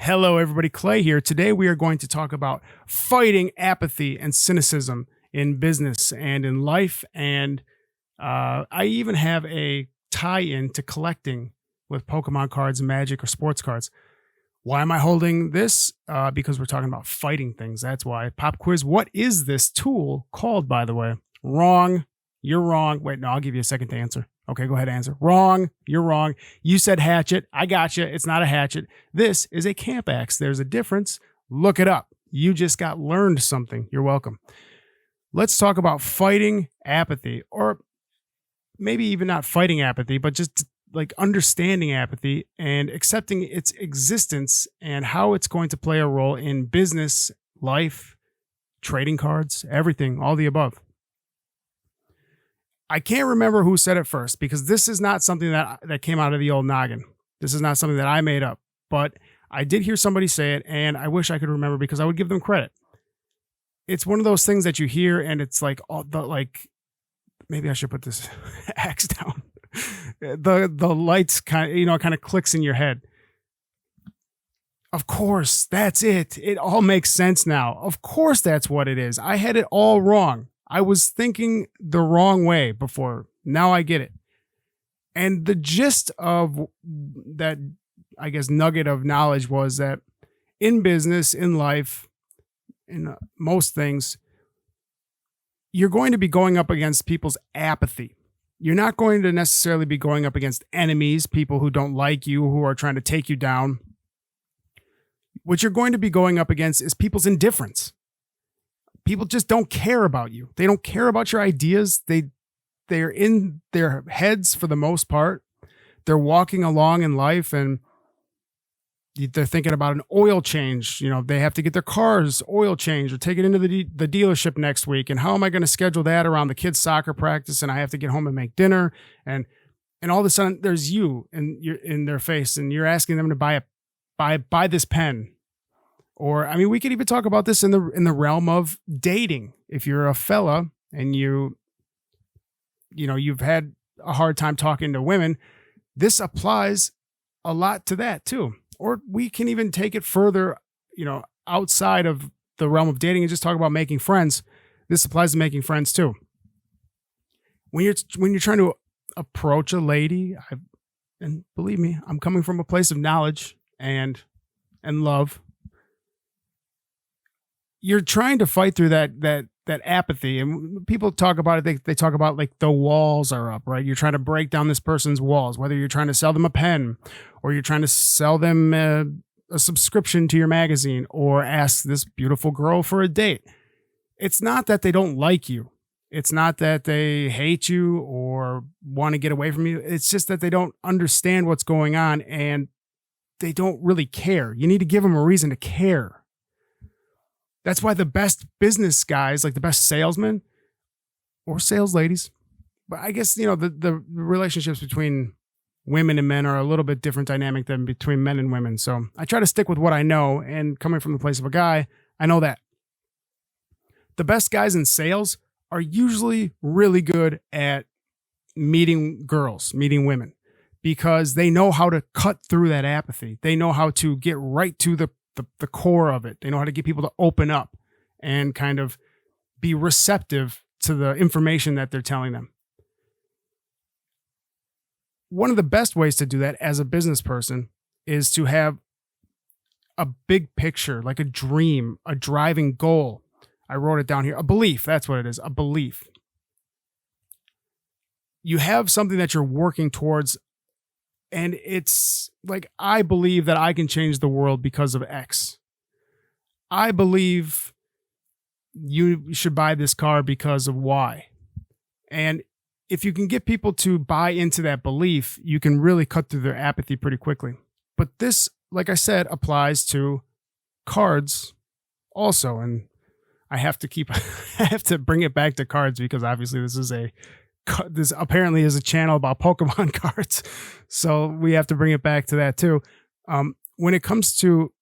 Hello, everybody. Clay here. Today, we are going to talk about fighting apathy and cynicism in business and in life. And I even have a tie in to collecting with Pokemon cards, and Magic, or sports cards. Why am I holding this? Because we're talking about fighting things. That's why. Pop quiz. What is this tool called, by the way? Wrong. You're wrong. Wait, no, I'll give you a second to answer. Okay, go ahead and answer. Wrong. You're wrong. You said hatchet. I got you. It's not a hatchet. This is a camp axe. There's a difference. Look it up. You just got learned something. You're welcome. Let's talk about fighting apathy, or maybe even not fighting apathy, but just like understanding apathy and accepting its existence and how it's going to play a role in business, life, trading cards, everything, all the above. I can't remember who said it first, because this is not something that came out of the old noggin. This is not something that I made up, but I did hear somebody say it, and I wish I could remember because I would give them credit. It's one of those things that you hear, and it's like, maybe I should put this axe down. The lights kind of clicks in your head. Of course, that's it. It all makes sense now. Of course, that's what it is. I had it all wrong. I was thinking the wrong way before. Now I get it. And the gist of that, I guess, nugget of knowledge was that in business, in life, in most things, you're going to be going up against people's apathy. You're not going to necessarily be going up against enemies, people who don't like you, who are trying to take you down. What you're going to be going up against is people's indifference. People just don't care about you. They don't care about your ideas. They're in their heads for the most part. They're walking along in life and they're thinking about an oil change. They have to get their cars oil changed or take it into the dealership next week. And how am I going to schedule that around the kids' soccer practice? And I have to get home and make dinner. And all of a sudden there's you and you're in their face and you're asking them to buy this pen. Or, I mean, we could even talk about this in the realm of dating. If you're a fella and you've had a hard time talking to women, this applies a lot to that too. Or we can even take it further, outside of the realm of dating and just talk about making friends. This applies to making friends too. When you're trying to approach a lady, and believe me, I'm coming from a place of knowledge and love. You're trying to fight through that apathy, and people talk about it. They talk about like the walls are up, right? You're trying to break down this person's walls, whether you're trying to sell them a pen or you're trying to sell them a subscription to your magazine or ask this beautiful girl for a date. It's not that they don't like you. It's not that they hate you or want to get away from you. It's just that they don't understand what's going on and they don't really care. You need to give them a reason to care. That's why the best business guys, like the best salesmen or sales ladies, but I guess, the relationships between women and men are a little bit different dynamic than between men and women. So I try to stick with what I know, and coming from the place of a guy, I know that the best guys in sales are usually really good at meeting girls, meeting women, because they know how to cut through that apathy. They know how to get right to the core of it. They know how to get people to open up and kind of be receptive to the information that they're telling them. One of the best ways to do that as a business person is to have a big picture, like a dream, a driving goal. I wrote it down here. A belief. That's what it is. A belief. You have something that you're working towards, and it's like, I believe that I can change the world because of X. I believe you should buy this car because of Y. And if you can get people to buy into that belief, you can really cut through their apathy pretty quickly. But this, like I said, applies to cards also. And I have to bring it back to cards because obviously this apparently is a channel about Pokemon cards. So we have to bring it back to that too. When it comes to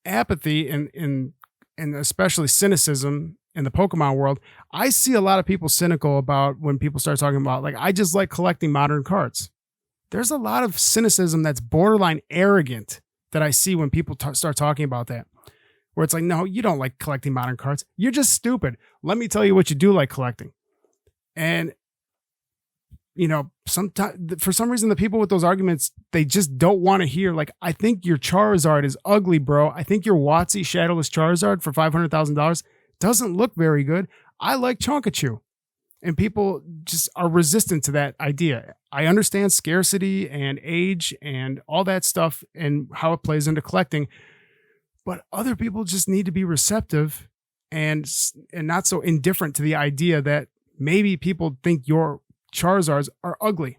apathy and especially cynicism in the Pokemon world, I see a lot of people cynical about when people start talking about, like, I just like collecting modern cards. There's a lot of cynicism that's borderline arrogant that I see when people start talking about that, where it's like, no, you don't like collecting modern cards. You're just stupid. Let me tell you what you do like collecting. And, sometimes for some reason, the people with those arguments, they just don't want to hear, like, I think your Charizard is ugly, bro. I think your WotC Shadowless Charizard for $500,000 doesn't look very good. I like Chonkachu. And people just are resistant to that idea. I understand scarcity and age and all that stuff and how it plays into collecting, but other people just need to be receptive and not so indifferent to the idea that maybe people think your Charizards are ugly.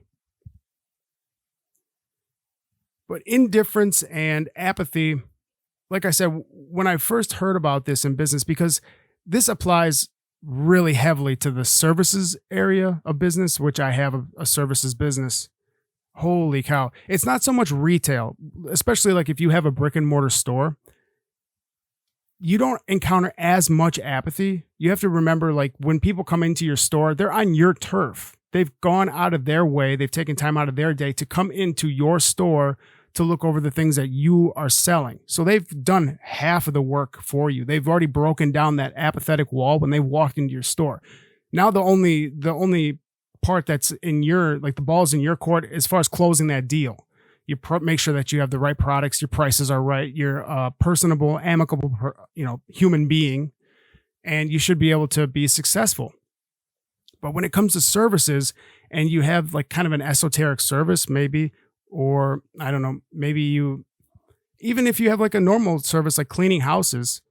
But indifference and apathy, like I said, when I first heard about this in business, because this applies really heavily to the services area of business, which I have a services business. Holy cow. It's not so much retail, especially like if you have a brick and mortar store, you don't encounter as much apathy. You have to remember, like, when people come into your store, they're on your turf. They've gone out of their way. They've taken time out of their day to come into your store to look over the things that you are selling. So they've done half of the work for you. They've already broken down that apathetic wall when they walked into your store. Now the only part that's in your, like, the ball's in your court as far as closing that deal. You make sure that you have the right products, your prices are right, you're a personable, amicable, human being, and you should be able to be successful. But when it comes to services and you have like kind of an esoteric service, maybe, or I don't know, maybe even if you have like a normal service like cleaning houses,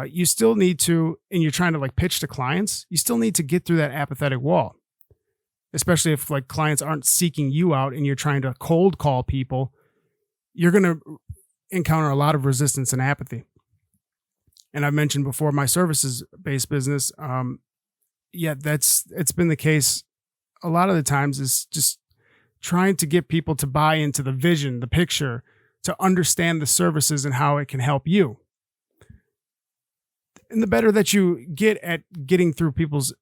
you still need to, and you're trying to like pitch to clients, you still need to get through that apathetic wall. Especially if like clients aren't seeking you out and you're trying to cold call people, you're going to encounter a lot of resistance and apathy. And I've mentioned before my services-based business, it's been the case a lot of the times, is just trying to get people to buy into the vision, the picture, to understand the services and how it can help you. And the better that you get at getting through people's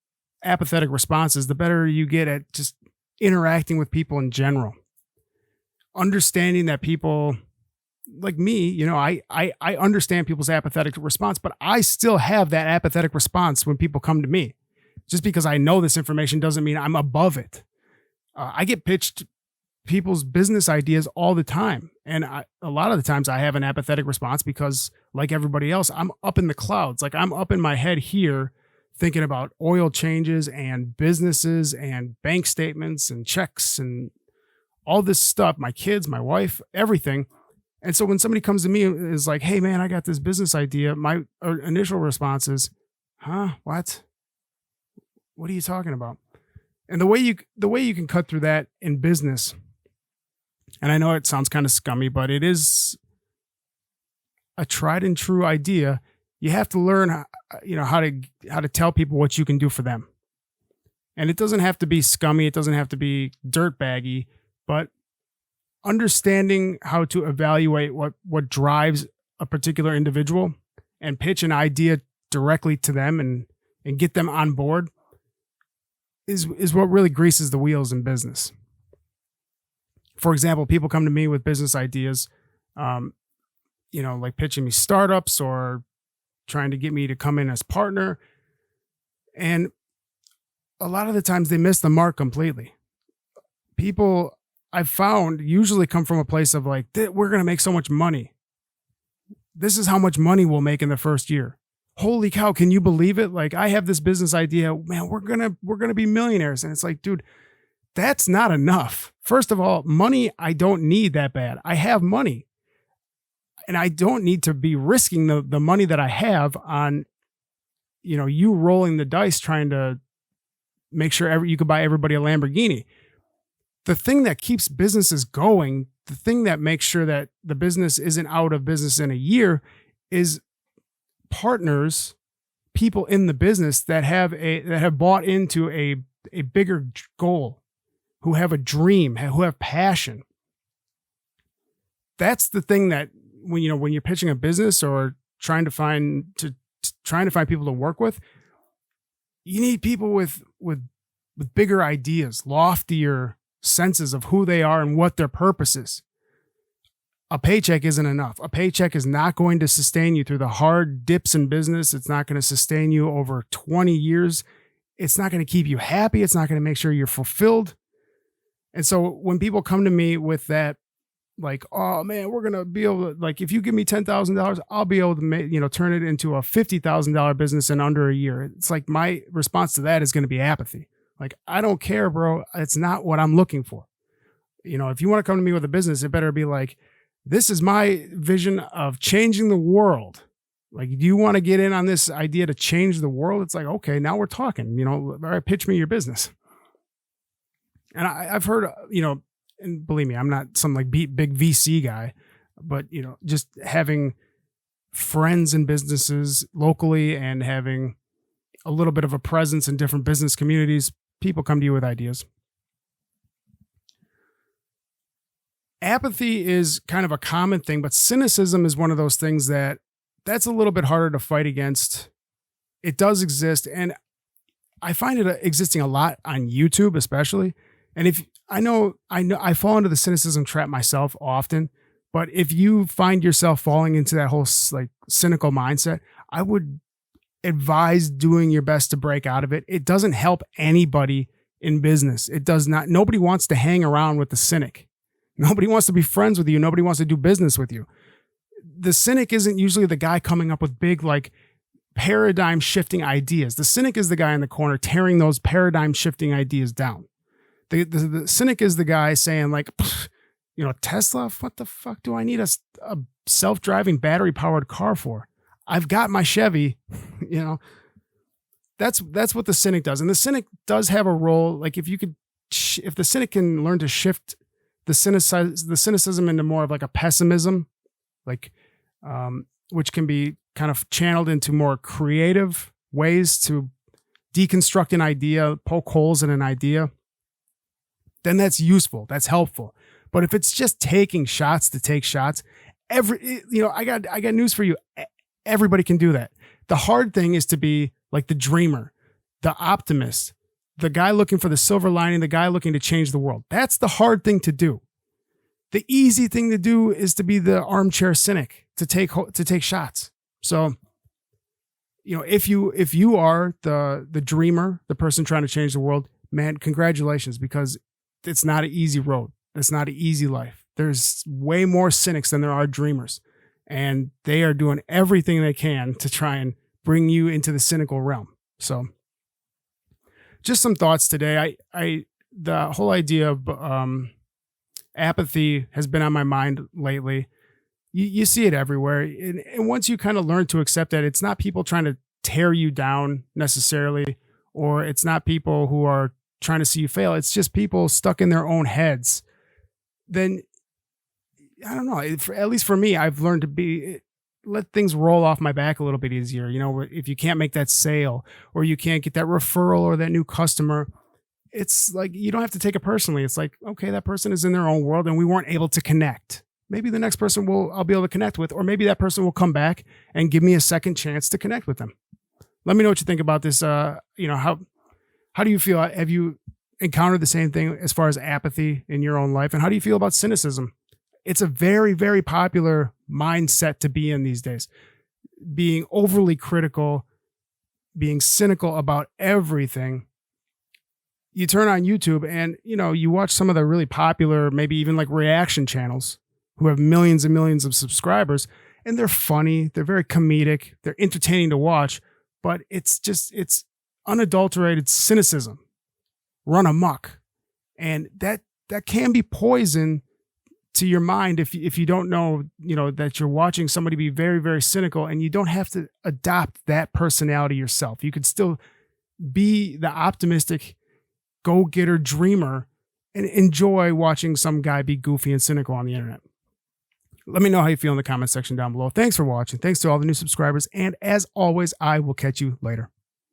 apathetic responses, the better you get at just interacting with people in general. Understanding that people like me, I understand people's apathetic response, but I still have that apathetic response when people come to me. Just because I know this information doesn't mean I'm above it. I get pitched people's business ideas all the time. And a lot of the times I have an apathetic response because, like everybody else, I'm up in the clouds. Like, I'm up in my head here thinking about oil changes and businesses and bank statements and checks and all this stuff, my kids, my wife, everything. And so when somebody comes to me and is like, hey man, I got this business idea, my initial response is, huh, what? What are you talking about? And the way you can cut through that in business, and I know it sounds kind of scummy, but it is a tried and true idea. You have to learn, how to tell people what you can do for them. And it doesn't have to be scummy. It doesn't have to be dirtbaggy, but understanding how to evaluate what drives a particular individual and pitch an idea directly to them and get them on board is what really greases the wheels in business. For example, people come to me with business ideas, like pitching me startups or trying to get me to come in as partner. And a lot of the times they miss the mark completely. People I've found usually come from a place of like, we're going to make so much money. This is how much money we'll make in the first year. Holy cow, can you believe it? Like, I have this business idea, man, we're going to be millionaires. And it's like, dude, that's not enough. First of all, money, I don't need that bad. I have money. And I don't need to be risking the money that I have on, you rolling the dice trying to make sure you could buy everybody a Lamborghini. The thing that keeps businesses going, the thing that makes sure that the business isn't out of business in a year, is partners, people in the business that have bought into a bigger goal, who have a dream, who have passion. That's the thing that when you're pitching a business or trying to find people to work with, you need people with bigger ideas, loftier senses of who they are and what their purpose is. a paycheck isn't enough. A paycheck is not going to sustain you through the hard dips in business. It's not going to sustain you over 20 years. It's not going to keep you happy. It's not going to make sure you're fulfilled. And so when people come to me with that, like, oh man, we're going to be able to, like, if you give me $10,000, I'll be able to make, turn it into a $50,000 business in under a year. It's like, my response to that is going to be apathy. Like, I don't care, bro. It's not what I'm looking for. If you want to come to me with a business, it better be like, this is my vision of changing the world. Like, do you want to get in on this idea to change the world? It's like, okay, now we're talking, all right, pitch me your business. And I've heard, and believe me, I'm not some like big VC guy, but, just having friends in businesses locally and having a little bit of a presence in different business communities, people come to you with ideas. Apathy is kind of a common thing, but cynicism is one of those things that's a little bit harder to fight against. It does exist, and I find it existing a lot on YouTube, especially. And if I know I fall into the cynicism trap myself often, but if you find yourself falling into that whole like cynical mindset, I would advise doing your best to break out of it. It doesn't help anybody in business. It does not. Nobody wants to hang around with the cynic. Nobody wants to be friends with you. Nobody wants to do business with you. The cynic isn't usually the guy coming up with big, like, paradigm shifting ideas. The cynic is the guy in the corner tearing those paradigm shifting ideas down. The cynic is the guy saying, like, Tesla, what the fuck do I need a self-driving battery powered car for? I've got my Chevy, That's what the cynic does. And the cynic does have a role. Like, if the cynic can learn to shift the cynicism into more of like a pessimism, like, which can be kind of channeled into more creative ways to deconstruct an idea, poke holes in an idea, then that's useful. That's helpful. But if it's just taking shots to take shots, I got news for you. Everybody can do that. The hard thing is to be like the dreamer, the optimist, the guy looking for the silver lining, the guy looking to change the world. That's the hard thing to do. The easy thing to do is to be the armchair cynic, to take shots. So, if you are the dreamer, the person trying to change the world, man, congratulations, because it's not an easy road. It's not an easy life. There's way more cynics than there are dreamers, and they are doing everything they can to try and bring you into the cynical realm. So, just some thoughts today. The whole idea of apathy has been on my mind lately. You see it everywhere. And once you kind of learn to accept that it's not people trying to tear you down necessarily, or it's not people who are trying to see you fail, it's just people stuck in their own heads, then I don't know. At least for me, I've learned to let things roll off my back a little bit easier. If you can't make that sale, or you can't get that referral or that new customer, it's like, you don't have to take it personally. It's like, okay, that person is in their own world and we weren't able to connect. Maybe the next person I'll be able to connect with, or maybe that person will come back and give me a second chance to connect with them. Let me know what you think about this. How do you feel? Have you encountered the same thing as far as apathy in your own life? And how do you feel about cynicism? It's a very, very popular mindset to be in these days. Being overly critical, being cynical about everything. You turn on YouTube and, you watch some of the really popular, maybe even like reaction channels who have millions and millions of subscribers, and they're funny. They're very comedic. They're entertaining to watch, but it's unadulterated cynicism run amok. And that can be poison to your mind if you don't know, that you're watching somebody be very, very cynical, and you don't have to adopt that personality yourself. You could still be the optimistic go-getter dreamer and enjoy watching some guy be goofy and cynical on the internet. Let me know how you feel in the comment section down below. Thanks for watching. Thanks to all the new subscribers. And as always, I will catch you later.